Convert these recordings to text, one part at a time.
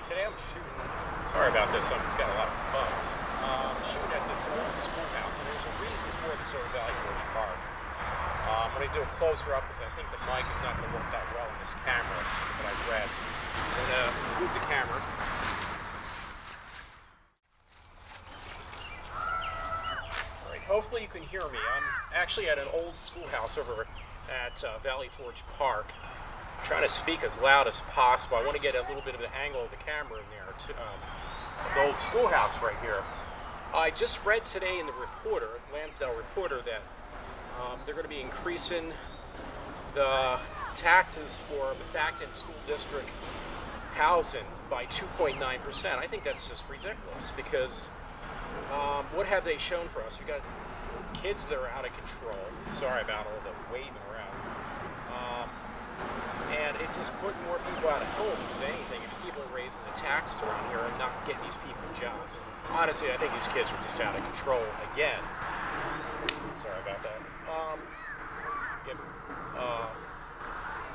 Today I'm shooting. Sorry about this. I've got a lot of bugs. Shooting at this old schoolhouse, and there's a reason for this over Valley Forge Park. I'm going to do a closer up because I think the mic is not going to work that well in this camera that I read. So I'm going to move the camera. All right, hopefully you can hear me. I'm actually at an old schoolhouse over at Valley Forge Park. I'm trying to speak as loud as possible. I want to get a little bit of the angle of the camera in there. The old schoolhouse right here. I just read today in the Reporter, Lansdale Reporter, that they're going to be increasing the taxes for Methacton School District housing by 2.9%. I think that's just ridiculous because what have they shown for us? We've got kids that are out of control. Sorry about all the waving around. And it's just putting more people out of homes than anything, and people are raising the taxes around here and not getting these people jobs. Honestly, I think these kids are just out of control again. Sorry about that.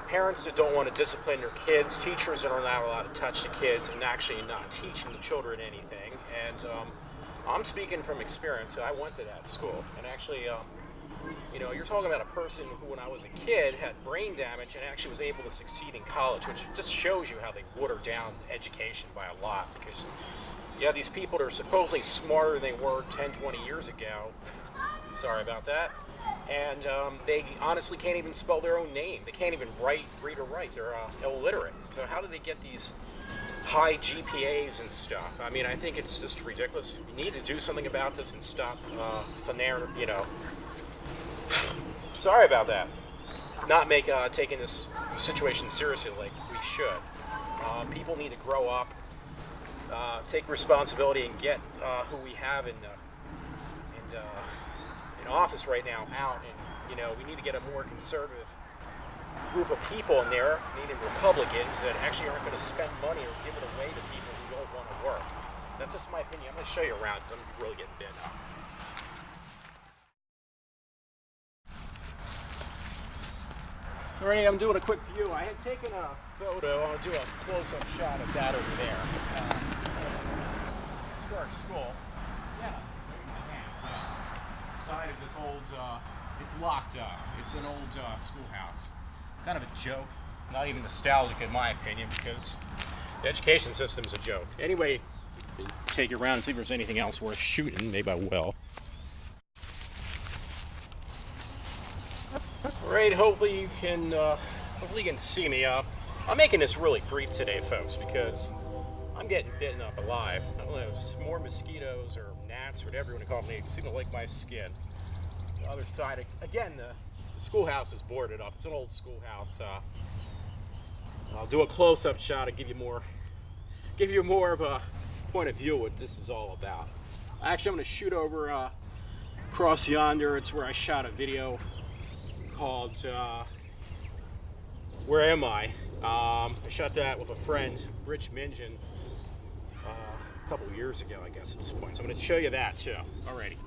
Parents that don't want to discipline their kids, teachers that are not allowed to touch the kids and actually not teaching the children anything. And I'm speaking from experience. I went to that school, and actually, you know, you're talking about a person who, when I was a kid, had brain damage and actually was able to succeed in college, which just shows you how they water down education by a lot. Because you have these people that are supposedly smarter than they were 10, 20 years ago. Sorry about that. And they honestly can't even spell their own name. They can't even read or write. They're illiterate. So how do they get these high GPAs and stuff? I mean, I think it's just ridiculous. You need to do something about this and stop you know. Sorry about that. Not taking this situation seriously like we should. People need to grow up, take responsibility, and get who we have in office right now out. And you know, we need to get a more conservative group of people in there, meaning Republicans, that actually aren't going to spend money or give it away to people who don't want to work. That's just my opinion. I'm going to show you around because I'm really getting bit up. Alright, I'm doing a quick view. I had taken a photo. I'll do a close-up shot of that over there. Historic school. Yeah, side of this old, it's locked up. It's an old schoolhouse. Kind of a joke. Not even nostalgic in my opinion, because the education system's a joke. Anyway, take it around and see if there's anything else worth shooting. Maybe I will. Alright, hopefully you can see me. I'm making this really brief today, folks, because I'm getting bitten up alive. I don't know, just more mosquitoes or gnats or whatever you want to call them. They seem to like my skin. The other side, again, the schoolhouse is boarded up. It's an old schoolhouse. I'll do a close-up shot and give you more of a point of view of what this is all about. Actually, I'm going to shoot over across yonder. It's where I shot a video called Where Am I? I shot that with a friend, Rich Minjan, a couple of years ago, I guess, at this point. So I'm going to show you that, too. Alrighty.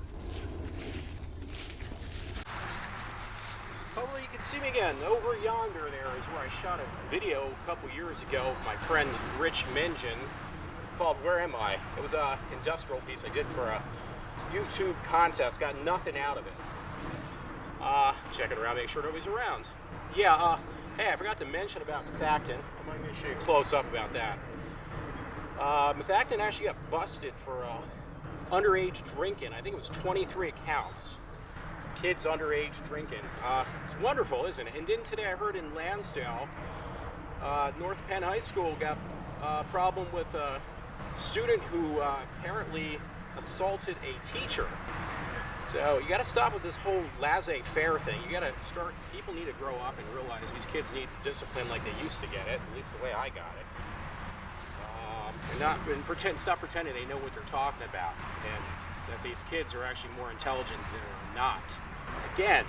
Hopefully you can see me again. Over yonder there is where I shot a video a couple of years ago with my friend, Rich Minjan, called Where Am I? It was an industrial piece I did for a YouTube contest. Got nothing out of it. Check it around, make sure nobody's around. Yeah, hey, I forgot to mention about Methacton. I'm going to show you a close-up about that. Methacton actually got busted for underage drinking. I think it was 23 accounts. Kids underage drinking. It's wonderful, isn't it? And then today I heard in Lansdale, North Penn High School got a problem with a student who apparently assaulted a teacher. So you got to stop with this whole laissez-faire thing. You got to start. People need to grow up and realize these kids need discipline like they used to get it. At least the way I got it. Stop pretending they know what they're talking about, and that these kids are actually more intelligent than they're not. Again,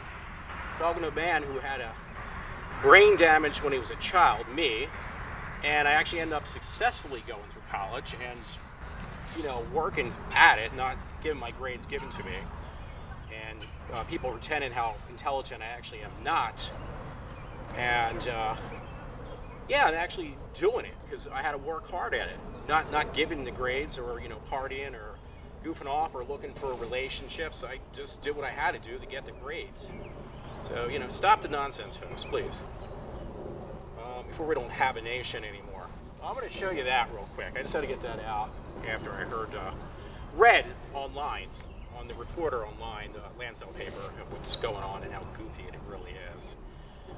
talking to a man who had a brain damage when he was a child, me, and I actually ended up successfully going through college and, you know, working at it, not getting my grades given to me. And people pretending how intelligent I actually am not. And Yeah, and actually doing it, because I had to work hard at it. Not giving the grades, or partying or goofing off or looking for relationships. I just did what I had to do to get the grades. So stop the nonsense, folks, please. Before we don't have a nation anymore. I'm going to show you that real quick. I just had to get that out after I read online, on the Reporter online, the Lansdale paper, what's going on and how goofy it really is.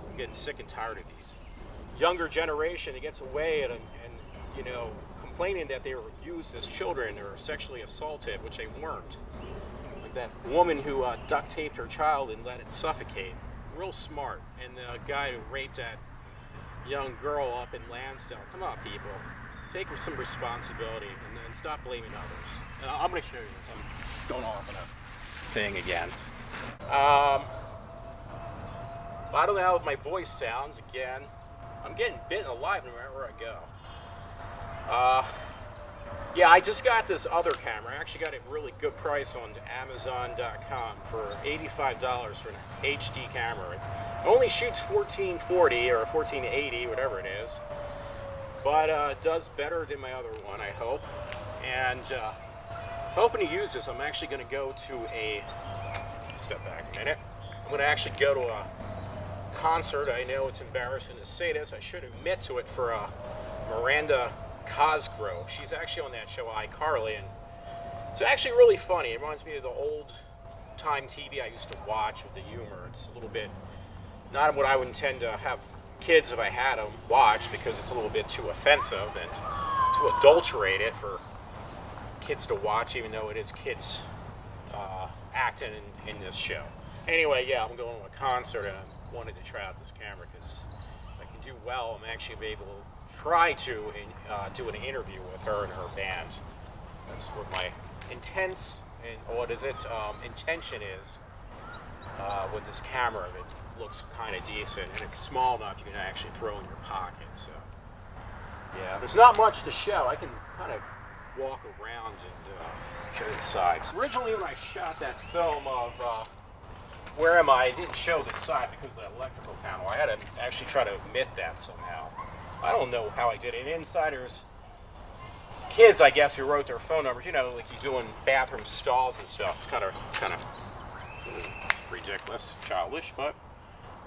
I'm getting sick and tired of these younger generation that gets away and complaining that they were abused as children or sexually assaulted, which they weren't. Like that woman who duct taped her child and let it suffocate. Real smart. And the guy who raped that young girl up in Lansdale. Come on, people. Take some responsibility and then stop blaming others. I'm going to show you this. I'm going off on a thing again. I don't know how my voice sounds again. I'm getting bitten alive no matter where I go. Yeah, I just got this other camera. I actually got it really good price on Amazon.com for $85 for an HD camera. It only shoots 1440 or 1480, whatever it is. But does better than my other one, I hope. And hoping to use this, I'm actually going to go to step back a minute. I'm going to actually go to a concert. I know it's embarrassing to say this. I should admit to it, for Miranda Cosgrove. She's actually on that show iCarly, and it's actually really funny. It reminds me of the old time TV I used to watch with the humor. It's a little bit not what I would intend to have kids, if I had them, watch, because it's a little bit too offensive and to adulterate it for kids to watch, even though it is kids acting in this show. Anyway, yeah, I'm going to a concert and I wanted to try out this camera because if I can do well, I'm actually be able to try to do an interview with her and her band. That's what my intention is with this camera. It looks kind of decent, and it's small enough you can actually throw in your pocket. So yeah, there's not much to show. I can kind of walk around and show the sides. Originally, when I shot that film of Where Am I didn't show the side because of the electrical panel. I had to actually try to omit that somehow. I don't know how I did it. Insiders, kids, I guess, who wrote their phone numbers, like you do in bathroom stalls and stuff. It's kind of ridiculous, childish, but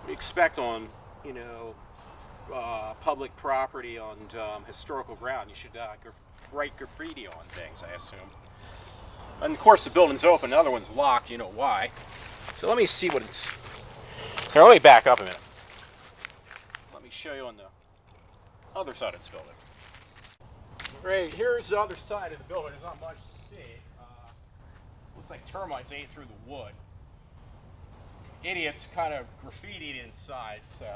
we expect on, public property on historical ground. You should write graffiti on things, I assume. And of course, the building's open. The other one's locked. You know why. So let me see what it's... Here, let me back up a minute. Let me show you on the other side of this building. Right, here's the other side of the building. There's not much to see. Looks like termites ate through the wood. Idiots kind of graffitied inside, so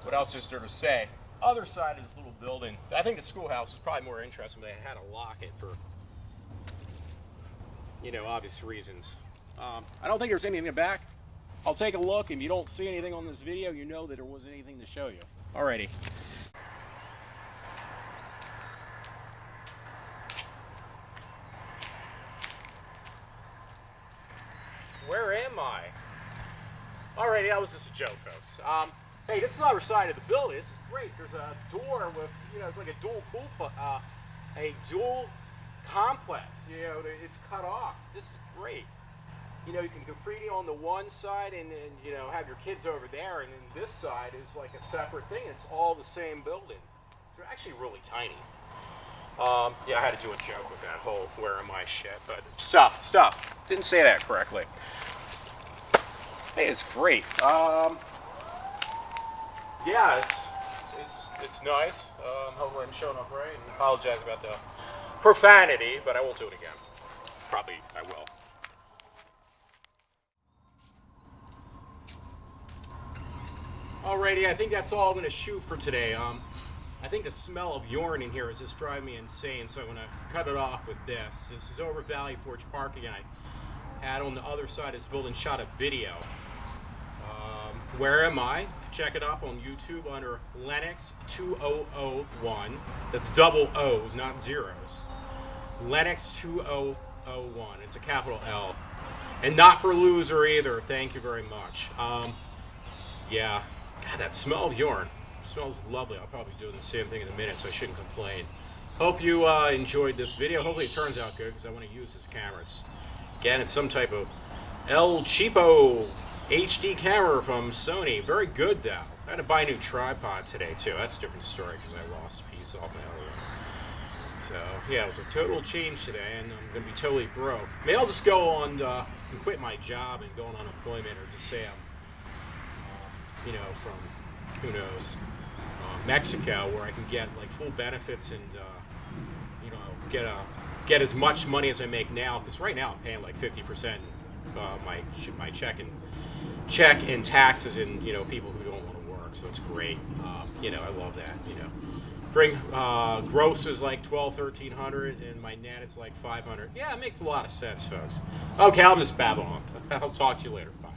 what else is there to say? Other side of this little building, I think the schoolhouse is probably more interesting, but they had to lock it for, obvious reasons. I don't think there's anything in the back. I'll take a look, and if you don't see anything on this video, you know that there wasn't anything to show you. Alrighty. Where am I? Alrighty, that was just a joke, folks. Hey, this is the other side of the building. This is great. There's a door with, it's like a dual pool, a dual complex. It's cut off. This is great. You can graffiti on the one side and have your kids over there, and then this side is like a separate thing. It's all the same building. It's actually really tiny. Yeah, I had to do a joke with that whole "where am I" shit, but stop. Didn't say that correctly. Hey, it's great. Yeah, it's nice. Hopefully I'm showing up right. And apologize about the profanity, but I won't do it again. Probably I will. Alrighty, I think that's all I'm going to shoot for today. I think the smell of urine in here is just driving me insane, so I'm going to cut it off with this. This is over Valley Forge Park again. I had on the other side of this building shot a video. Where Am I? Check it up on YouTube under Lennox 2001. That's double O's, not zeros. Lennox 2001. It's a capital L. And not for loser either. Thank you very much. Yeah. God, that smell of urine. smells lovely. I'll probably be doing the same thing in a minute, so I shouldn't complain. Hope you enjoyed this video. Hopefully it turns out good, because I want to use this camera. Again, it's some type of El Cheapo HD camera from Sony. Very good, though. I had to buy a new tripod today, too. That's a different story, because I lost a piece off my other one. So, yeah, it was a total change today, and I'm going to be totally broke. Maybe I'll just go on and quit my job and go on unemployment, or just say I'm, from, who knows, Mexico, where I can get, like, full benefits and, get as much money as I make now, because right now I'm paying like 50% my check and taxes, and people who don't want to work. So it's great. I love that. Bring gross is like $1,200, $1,300, and my net is like $500. Yeah, it makes a lot of sense, folks. Okay, I'll just babble on. I'll talk to you later. Bye.